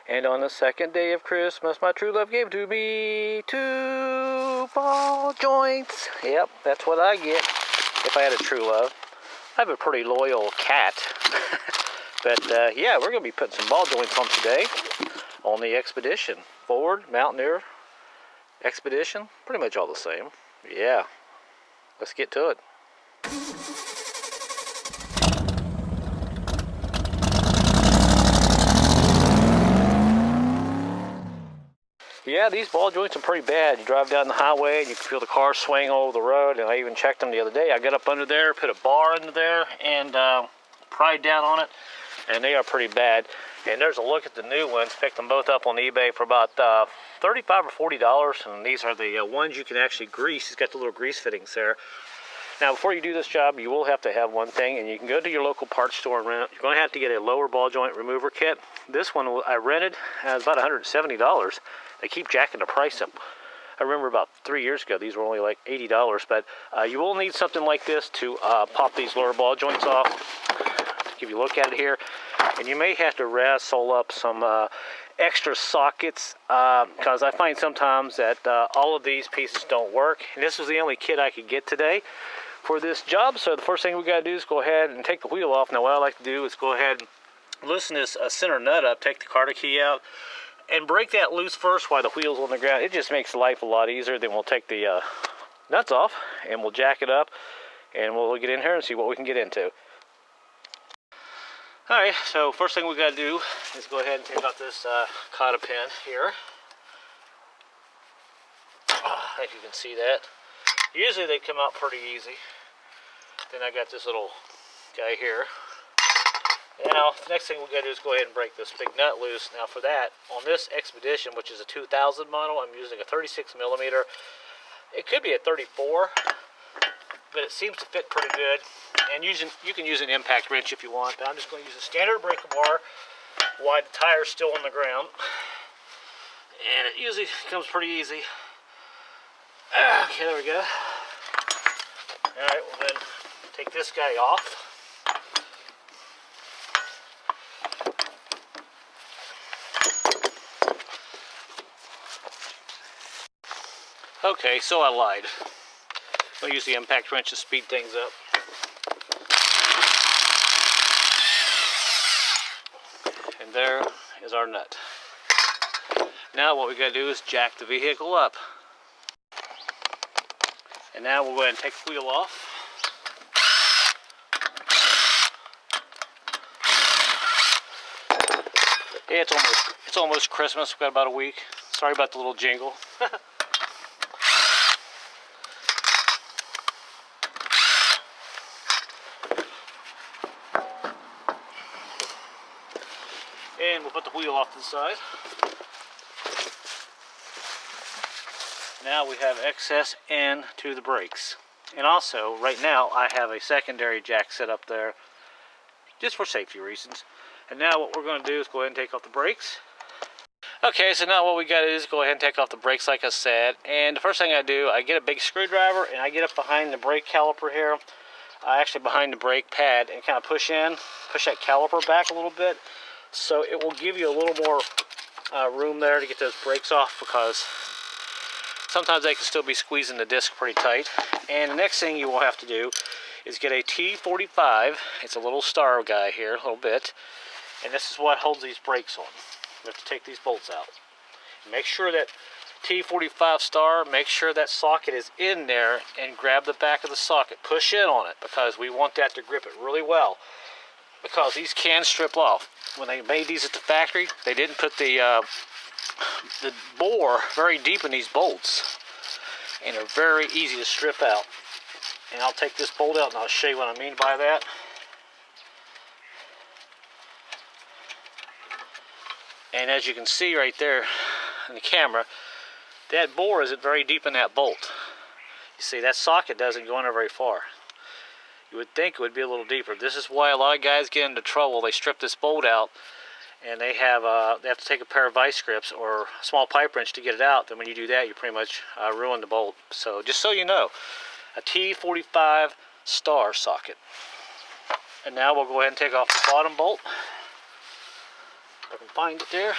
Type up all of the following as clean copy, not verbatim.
And on the second day of Christmas, my true love gave to me 2 ball joints. Yep, that's what I get if I had a true love. I have a pretty loyal cat. But yeah, we're going to be putting some ball joints on today on the Expedition. Ford, Mountaineer, Expedition, pretty much all the same. Yeah, let's get to it. Yeah, these ball joints are pretty bad. You drive down the highway and you can feel the car swing over the road, and I even checked them the other day. I got up under there, put a bar under there, and pried down on it, and they are pretty bad. And there's a look at the new ones. Picked them both up on eBay for about $35 or $40, and these are the ones you can actually grease. It's got the little grease fittings there. Now, before you do this job, you will have to have one thing, and you can go to your local parts store and rent it. You're going to have to get a lower ball joint remover kit. This one I rented was about $170. They keep jacking the price up. I remember about 3 years ago, these were only like $80, but you will need something like this to pop these lower ball joints off. Give you a look at it here. And you may have to wrestle up some extra sockets, because I find sometimes that all of these pieces don't work. And this was the only kit I could get today for this job. So the first thing we got to do is go ahead and take the wheel off. Now what I like to do is go ahead and loosen this center nut up, take the carter key out, and break that loose first while the wheel's on the ground. It just makes life a lot easier. Then we'll take the nuts off and we'll jack it up, and we'll get in here and see what we can get into. Alright, so first thing we got to do is go ahead and take out this cotta pin here. If you can see that. Usually they come out pretty easy. Then I got this little guy here. Now, the next thing we got to do is go ahead and break this big nut loose. Now for that, on this Expedition, which is a 2000 model, I'm using a 36 millimeter. It could be a 34, but it seems to fit pretty good. And you can use an impact wrench if you want, but I'm just going to use a standard breaker bar while the tire's still on the ground. And it usually comes pretty easy. Okay, there we go. Alright, we'll then take this guy off. Okay, so I lied. I'm going to use the impact wrench to speed things up. And there is our nut. Now what we got to do is jack the vehicle up. And now we'll go ahead and take the wheel off. Yeah, it's almost Christmas. We've got about a week. Sorry about the little jingle. And we'll put the wheel off to the side. Now we have access into the brakes. And also, right now, I have a secondary jack set up there just for safety reasons. And now what we're going to do is go ahead and take off the brakes. Okay, so now what we got to do is go ahead and take off the brakes like I said. And the first thing I do, I get a big screwdriver and I get up behind the brake caliper here. Actually behind the brake pad, and kind of push that caliper back a little bit. So it will give you a little more room there to get those brakes off, because sometimes they can still be squeezing the disc pretty tight. And the next thing you will have to do is get a T45. It's a little star guy here, a little bit. And this is what holds these brakes on. You have to take these bolts out. Make sure that T45 star, make sure that socket is in there, and grab the back of the socket. Push in on it, because we want that to grip it really well. Because these can strip off. When they made these at the factory, they didn't put the bore very deep in these bolts, and they're very easy to strip out. And I'll take this bolt out and I'll show you what I mean by that. And as you can see right there in the camera, that bore isn't very deep in that bolt. You see, that socket doesn't go in there very far. You would think it would be a little deeper. This is why a lot of guys get into trouble. They strip this bolt out, and they have to take a pair of vice grips or a small pipe wrench to get it out. Then when you do that, you pretty much ruin the bolt. So just so you know, a T45 star socket. And now we'll go ahead and take off the bottom bolt. If I can find it there.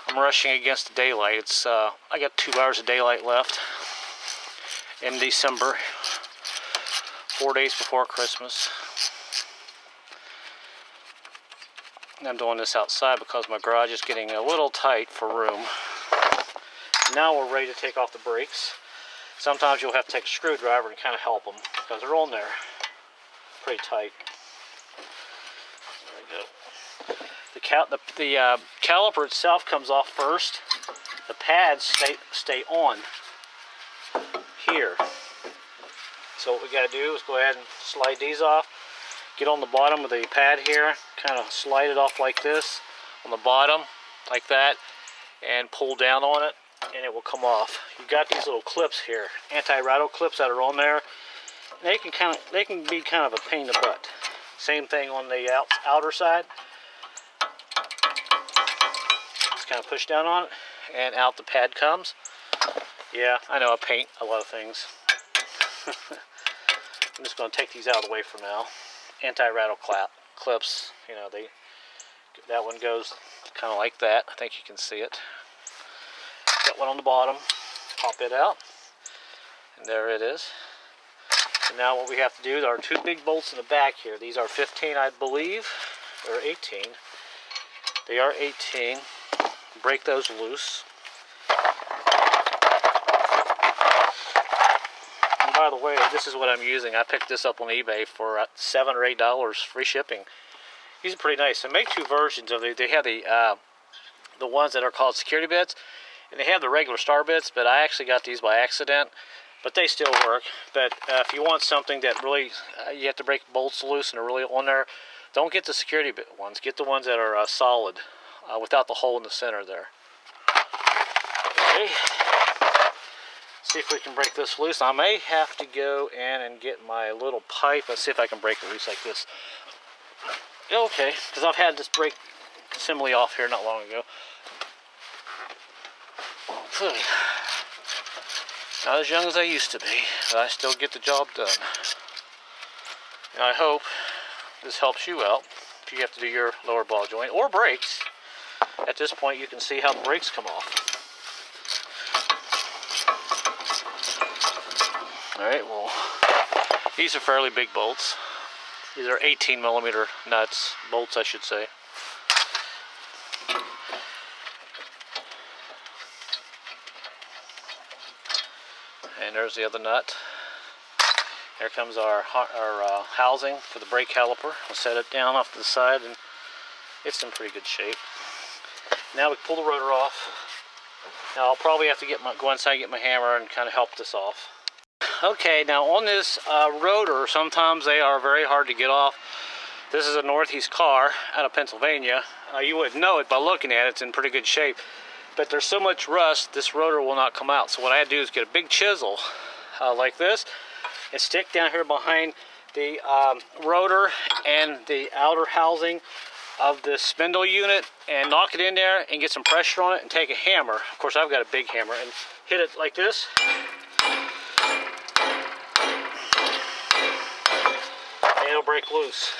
I'm rushing against the daylight. It's I got 2 hours of daylight left in December, 4 days before Christmas. And I'm doing this outside because my garage is getting a little tight for room. Now we're ready to take off the brakes. Sometimes you'll have to take a screwdriver and kind of help them because they're on there pretty tight. There we go. The caliper itself comes off first. The pads stay on here. So what we got to do is go ahead and slide these off. Get on the bottom of the pad here, kind of slide it off like this on the bottom, like that, and pull down on it, and it will come off. You've got these little clips here, anti-rattle clips that are on there. They can be kind of a pain in the butt. Same thing on the outer side. Just kind of push down on it, and out the pad comes. Yeah, I know I paint a lot of things. I'm just going to take these out of the way for now. Anti-rattle clips, you know, that one goes kind of like that. I think you can see it. Got one on the bottom. Pop it out, and there it is. And now what we have to do, there are 2 big bolts in the back here. These are 15, I believe, or 18. They are 18. Break those loose. And by the way, this is what I'm using. I picked this up on eBay for $7 or $8 free shipping. These are pretty nice. They make 2 versions of it. They have the ones that are called security bits, and they have the regular star bits, but I actually got these by accident. But they still work. But if you want something that really, you have to break bolts loose and are really on there, don't get the security bit ones. Get the ones that are solid, without the hole in the center there. Okay. See if we can break this loose. I may have to go in and get my little pipe. Let's see if I can break it loose like this. Okay, because I've had this break assembly off here not long ago. Okay. Not as young as I used to be, but I still get the job done. And I hope this helps you out if you have to do your lower ball joint or brakes. At this point, you can see how the brakes come off. Alright, well, these are fairly big bolts. These are 18 millimeter nuts, bolts I should say. And there's the other nut. Here comes our housing for the brake caliper. We'll set it down off to the side, and it's in pretty good shape. Now we pull the rotor off. Now I'll probably have to go inside and get my hammer and kind of help this off. Okay, now on this rotor, sometimes they are very hard to get off. This is a Northeast car out of Pennsylvania. You wouldn't know it by looking at it. It's in pretty good shape. But there's so much rust, this rotor will not come out. So what I had to do is get a big chisel like this and stick down here behind the rotor and the outer housing of the spindle unit and knock it in there and get some pressure on it and take a hammer. Of course, I've got a big hammer, and hit it like this. And it'll break loose.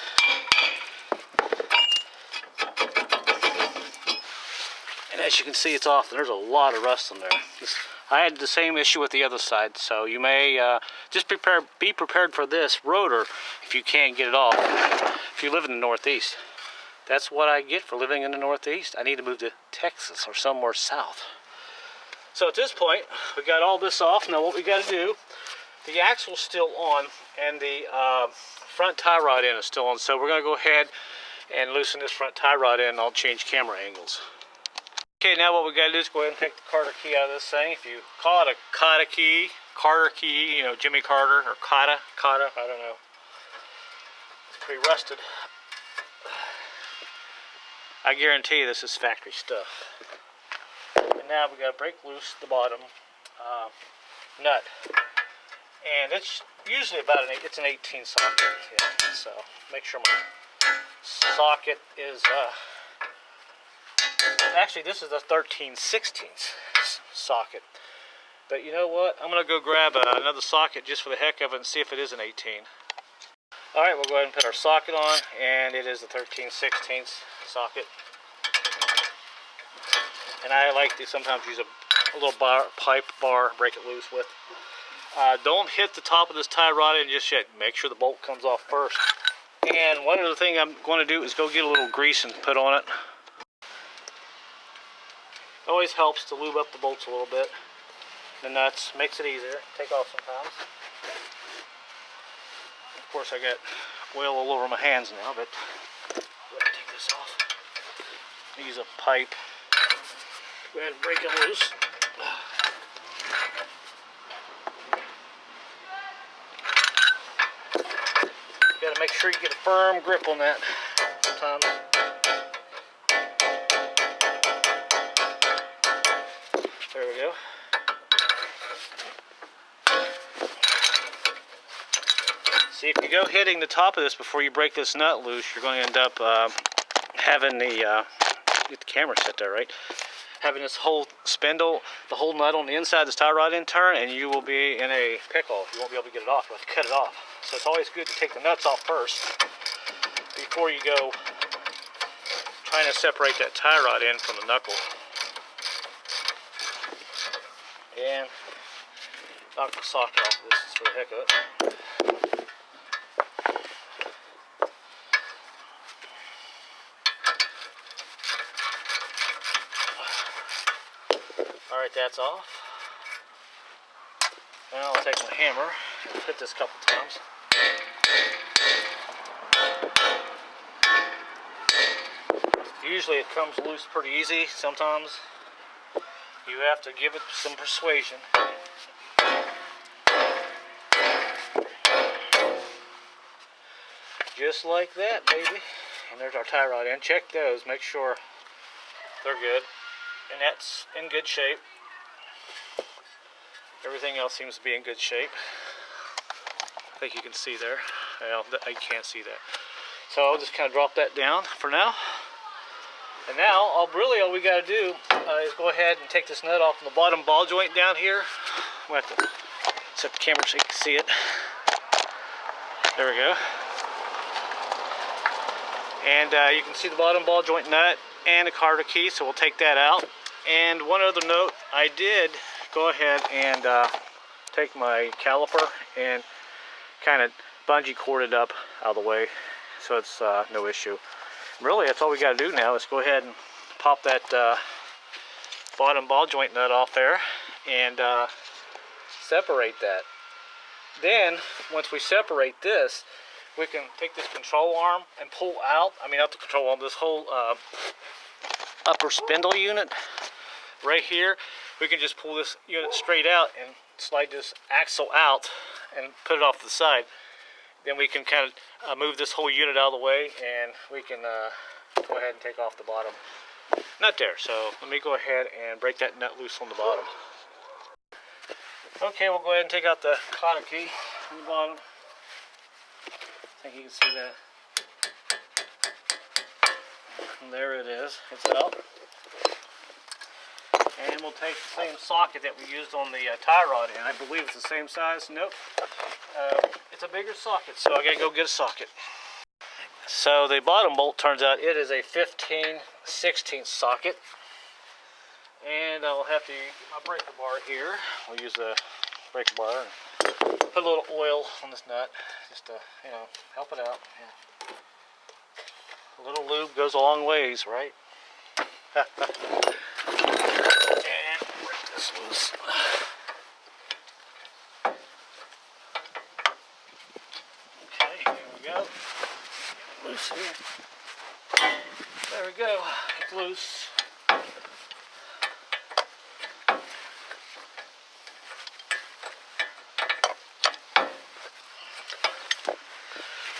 And as you can see, it's off, and there's a lot of rust in there. I had the same issue with the other side, so you may just be prepared for this rotor if you can't get it off. If you live in the Northeast, that's what I get for living in the Northeast. I need to move to Texas or somewhere south. So at this point, we got all this off. Now what we got to do, the axle's still on, and the front tie rod end is still on. So we're going to go ahead and loosen this front tie rod end, and I'll change camera angles. Okay, now what we got to do is go ahead and take the Carter key out of this thing. If you call it a Carter key, you know, Jimmy Carter, or Carter, I don't know. It's pretty rusted. I guarantee you this is factory stuff. And now we got to break loose the bottom nut. And it's usually about it's an 18 socket. Yeah, so make sure my socket is... Actually, this is a 13/16 socket. But you know what? I'm going to go grab another socket just for the heck of it and see if it is an 18. Alright, we'll go ahead and put our socket on, and it is the 13/16 socket. and I like to sometimes use a little pipe bar, break it loose with. Don't hit the top of this tie rod in just yet. Make sure the bolt comes off first. And one other thing I'm going to do is go get a little grease and put on it. Always helps to lube up the bolts a little bit. The nuts makes it easier. Take off sometimes. Of course, I got oil all over my hands now, but I'm going to take this off. Use a pipe. Go ahead and break it loose. You got to make sure you get a firm grip on that sometimes. There we go. See, if you go hitting the top of this before you break this nut loose, you're going to end up having the, get the camera set there, right? Having this whole spindle, the whole nut on the inside of this tie rod in turn, and you will be in a pickle. You won't be able to get it off. You have to cut it off. So it's always good to take the nuts off first before you go trying to separate that tie rod in from the knuckle. And knock the socket off of this just for the heck of it. Alright, that's off. Now I'll take my hammer and hit this a couple times. Usually it comes loose pretty easy. Sometimes you have to give it some persuasion. Just like that, baby. And there's our tie rod in. Check those, make sure they're good. And that's in good shape. Everything else seems to be in good shape. I think you can see there. Well, I can't see that. So I'll just kind of drop that down for now. And now, all we got to do is go ahead and take this nut off from the bottom ball joint down here. I'm going to have to set the camera so you can see it. There we go. And you can see the bottom ball joint nut and the carter key, so we'll take that out. And one other note, I did go ahead and take my caliper and kind of bungee cord it up out of the way, so it's no issue. Really, that's all we got to do now is go ahead and pop that bottom ball joint nut off there and separate that. Then, once we separate this, we can take this control arm and pull out, not the control arm, this whole upper spindle unit right here. We can just pull this unit straight out and slide this axle out and put it off to the side. Then we can kind of move this whole unit out of the way, and we can go ahead and take off the bottom nut there. So let me go ahead and break that nut loose on the bottom. Okay, we'll go ahead and take out the cotter key on the bottom. I think you can see that. And there it is. It's out. And we'll take the same socket that we used on the tie rod in. I believe it's the same size. Nope. It's a bigger socket, so I gotta go get a socket. So the bottom bolt, turns out it is a 15/16 socket. And I'll have to use my breaker bar here. We'll use the breaker bar and put a little oil on this nut just to, help it out. Yeah. A little lube goes a long ways, right? And break this loose. Okay, here we go. Loose here. There we go. It's loose.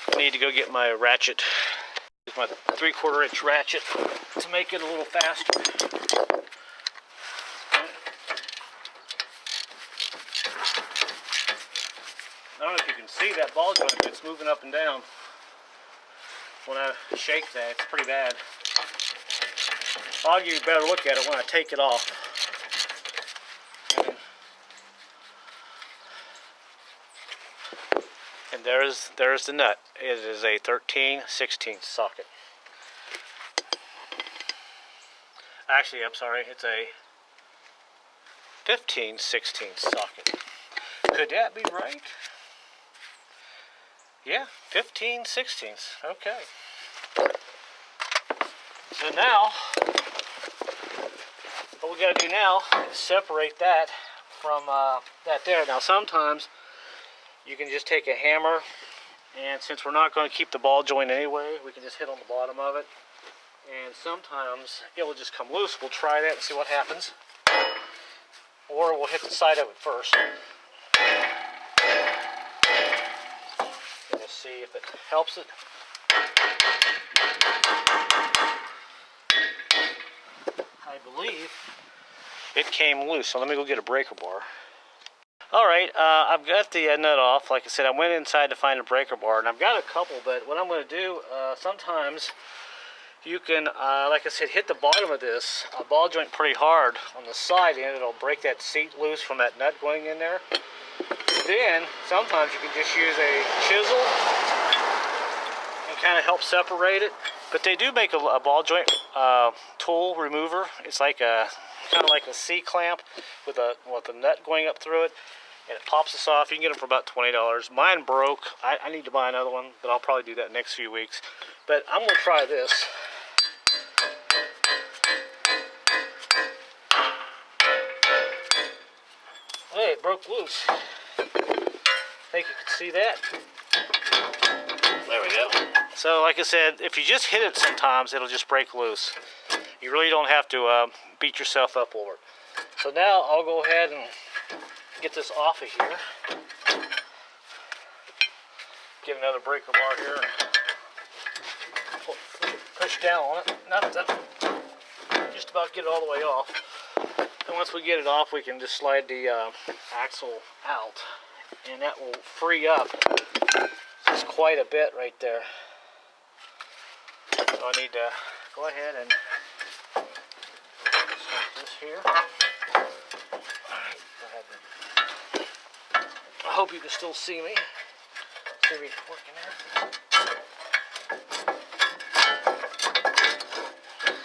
I need to go get my ratchet. Use my 3/4 inch ratchet to make it a little faster. I don't know if you can see that ball joint, but it's moving up and down. When I shake that, it's pretty bad. I'll give you a better look at it when I take it off. And there's the nut. It is a 13/16 socket. Actually, I'm sorry, it's a 15/16 socket. Could that be right? Yeah, 15/16. Okay. So now, what we got to do now is separate that from that there. Now, sometimes you can just take a hammer, and since we're not going to keep the ball joint anyway, we can just hit on the bottom of it. And sometimes it will just come loose. We'll try that and see what happens. Or we'll hit the side of it first. And just see if it helps it. I believe it came loose, so let me go get a breaker bar. Alright, I've got the nut off. Like I said, I went inside to find a breaker bar, and I've got a couple, but what I'm going to do, sometimes you can, like I said, hit the bottom of this ball joint pretty hard on the side, and it'll break that seat loose from that nut going in there. Then, sometimes you can just use a chisel and kind of help separate it. But they do make a ball joint tool remover. It's like a kind of like a C-clamp with a nut going up through it, and it pops this off. You can get them for about $20. Mine broke. I need to buy another one, but I'll probably do that next few weeks. But I'm going to try this. Hey, it broke loose. I think you can see that. There we go. So, like I said, if you just hit it sometimes, it'll just break loose. You really don't have to beat yourself up over it. So now I'll go ahead and get this off of here. Get another breaker bar here and push down on it. Not that, just about get it all the way off. And once we get it off, we can just slide the axle out, and that will free up just quite a bit right there. So I need to go ahead and start this here. Alright, go ahead. I hope you can still see me. See me working there.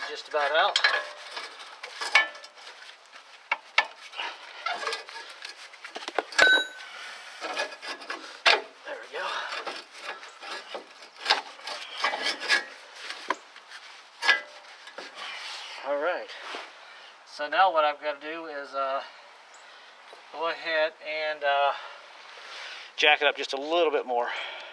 Just about out. There we go. Alright, so now what I've got to do is go ahead and jack it up just a little bit more.